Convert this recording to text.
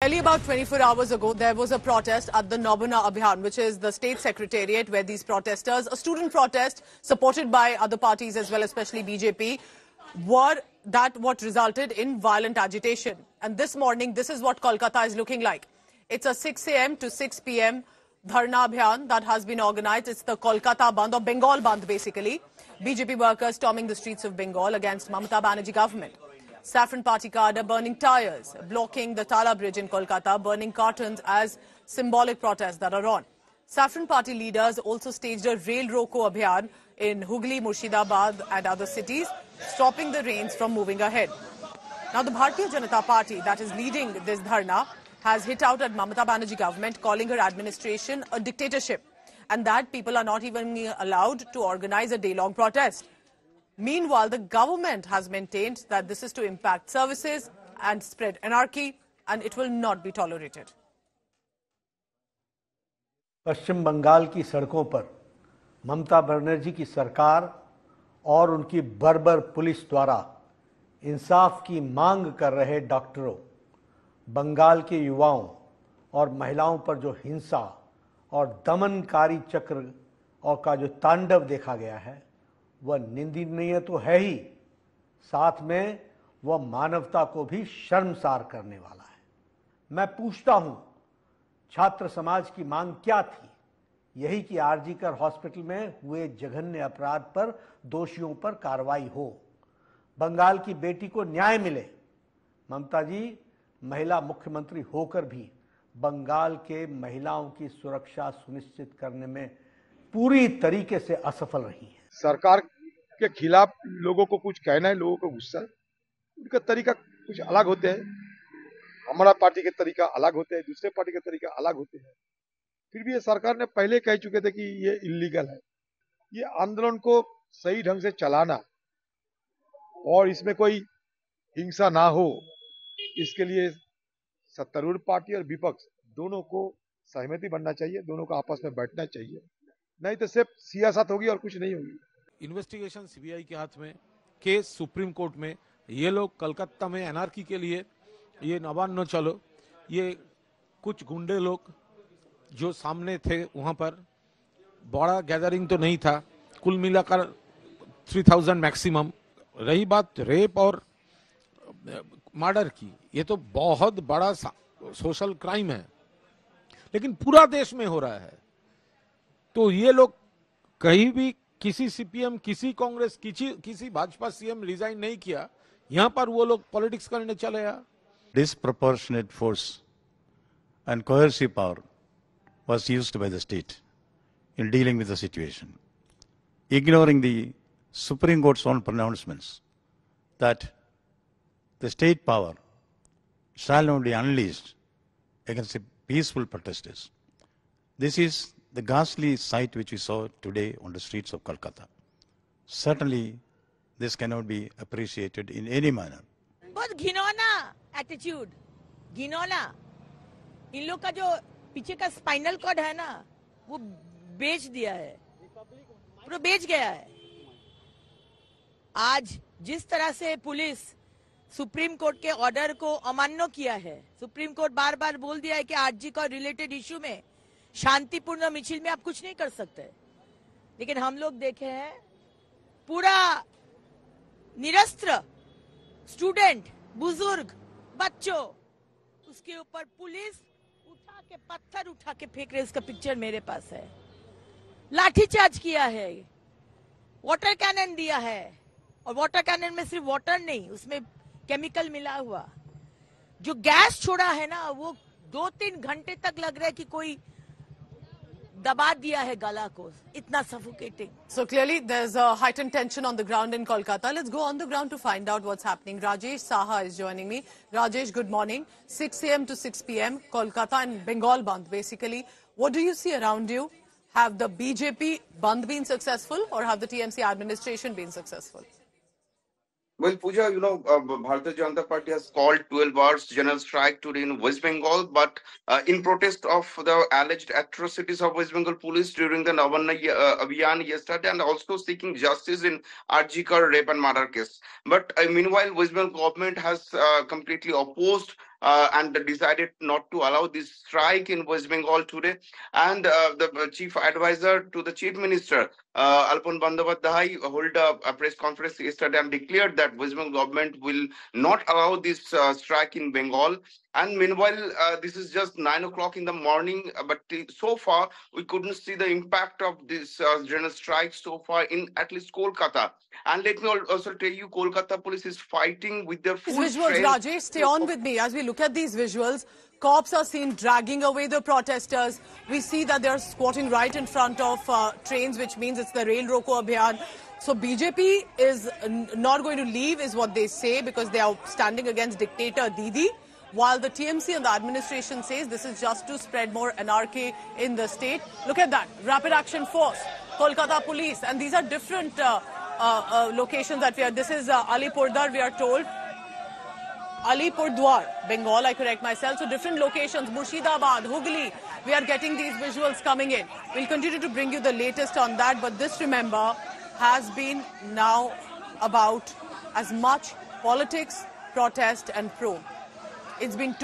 Only about 24 hours ago, there was a protest at the Nabana Abhiyan, which is the state secretariat, where these protesters, a student protest supported by other parties as well, especially BJP, what resulted in violent agitation. And this morning, this is what Kolkata is looking like. It's a 6 a.m. to 6 p.m. Dharna Abhiyan that has been organized. It's the Kolkata Bandh, or Bengal Bandh basically. BJP workers storming the streets of Bengal against Mamata Banerjee government. Saffron Party cadre burning tyres, blocking the Tala Bridge in Kolkata, burning cartons as symbolic protests that are on. Saffron Party leaders also staged a rail roko abhiyan in Hooghly, Murshidabad and other cities, stopping the trains from moving ahead. Now, the Bharatiya Janata Party that is leading this dharna has hit out at Mamata Banerjee government, calling her administration a dictatorship, and that people are not even allowed to organize a day-long protest. Meanwhile, the government has maintained that this is to impact services and spread anarchy, and it will not be tolerated. पश्चिम बंगाल की सड़कों पर ममता बनर्जी की सरकार और उनकी बर्बर police द्वारा इंसाफ की मांग कर रहे डॉक्टरों, बंगाल के युवाओं और महिलाओं पर जो हिंसा और दमनकारी चक्र और का जो तांडव देखा गया है, वह निंदनीय तो है ही, साथ में वह मानवता को भी शर्मसार करने वाला है। मैं पूछता हूं, छात्र समाज की मांग क्या थी? यही कि आरजीकर हॉस्पिटल में हुए जघन्य अपराध पर दोषियों पर कार्रवाई हो, बंगाल की बेटी को न्याय मिले। ममता जी महिला मुख्यमंत्री होकर भी बंगाल के महिलाओं की सुरक्षा सुनिश्चित करने में पूरी तरीके से असफल रही है। सरकार के खिलाफ लोगों को कुछ कहना है, लोगों को गुस्सा, उनका तरीका कुछ अलग होते हैं। हमारा पार्टी के तरीका अलग होते हैं, दूसरे पार्टी के तरीका अलग होते हैं। फिर भी ये सरकार ने पहले कह चुके थे कि ये इलीगल है। ये आंदोलन को सही ढंग से चलाना और इसमें कोई हिंसा ना हो, इसके लिए सत्तारूढ़ पार्टी और विपक्ष दोनों को सहमति बनना चाहिए, दोनों को आपस में बैठना चाहिए, नहीं तो सिर्फ सियासत होगी और कुछ नहीं होगी। इन्वेस्टिगेशन सीबीआई के हाथ में, केस सुप्रीम कोर्ट में। ये लोग कलकत्ता में एनआरकी के लिए ये नवान्न चलो, ये कुछ गुंडे लोग जो सामने थे, वहां पर बड़ा गैदरिंग तो नहीं था, कुल मिलाकर 3000 मैक्सिमम। रही बात रेप और मर्डर की, ये तो बहुत बड़ा सोशल क्राइम है, लेकिन पूरा देश में हो रहा है। तो ये लोग कहीं भी किसी सीपीएम, किसी कांग्रेस, किसी भाजपा सीएम रिजाइन नहीं किया, यहां पर वो लोग पॉलिटिक्स करने चले आ। Disproportionate force and coercive power was used by the state in dealing with the situation, ignoring the Supreme Court's own pronouncements that the state power shall not be unleashed against the peaceful protesters. This is the ghastly sight which we saw today on the streets of Kolkata. Certainly, this cannot be appreciated in any manner. बहुत घिनौना attitude, घिनौना। इन लोग का जो पीछे का spinal cord है ना, वो बेच दिया है, पूरा बेच गया है। आज जिस तरह से पुलिस सुप्रीम कोर्ट के ऑर्डर को अमान्य किया है, सुप्रीम कोर्ट बार बार बोल दिया है कि आरजी का रिलेटेड इश्यू में शांतिपूर्ण मिছিল में आप कुछ नहीं कर सकते, लेकिन हम लोग देखे हैं पूरा निरस्त्र स्टूडेंट, बुजुर्ग, बच्चों, उसके ऊपर पुलिस उठा के पत्थर उठा के फेंक रहे। इसका पिक्चर मेरे पास है। लाठीचार्ज किया है, वाटर कैनन दिया है, और वाटर कैनन में सिर्फ वाटर नहीं, उसमें केमिकल मिला हुआ। जो गैस छोड़ा है ना, वो 2-3 घंटे तक लग रहा है कि कोई दबा दिया है गला को, इतना suffocating. So clearly there's a heightened tension on the ground in Kolkata. Let's go on the ground to find out what's happening. Rajesh Saha is joining me. Rajesh, good morning. 6 a.m. to 6 p.m. Kolkata and Bengal Bandh basically. What do you see around you? Have the BJP Bandh been successful, or have the TMC administration been successful? Well, Pooja, Bharatiya Janata Party has called 12 hours general strike today in West Bengal, but in protest of the alleged atrocities of West Bengal police during the Nabana Abhiyan yesterday, and also seeking justice in RG Kar rape and murder case. But meanwhile, West Bengal government has completely opposed and decided not to allow this strike in West Bengal today. And the chief advisor to the chief minister, Alpon Bandyopadhyay, held a press conference yesterday and declared that West Bengal government will not allow this strike in Bengal. And meanwhile, this is just 9 o'clock in the morning, but so far we couldn't see the impact of this general strike so far in at least Kolkata. And let me also tell you, Kolkata police is fighting with their full Visuals, strength. Rajesh, stay on with me. As we look at these visuals, cops are seen dragging away the protesters. We see that they're squatting right in front of trains, which means it's the Rail Roko Abhiyan. So BJP is not going to leave, is what they say, because they are standing against dictator Didi. While the TMC and the administration says this is just to spread more anarchy in the state. Look at that. Rapid Action Force, Kolkata Police. And these are different locations that we are. This is Alipurdwar, we are told. Alipurdwar, Bengal, I correct myself. So different locations, Murshidabad, Hooghly. We are getting these visuals coming in. We'll continue to bring you the latest on that. But this, remember, has been now about as much politics, protest and pro. It's been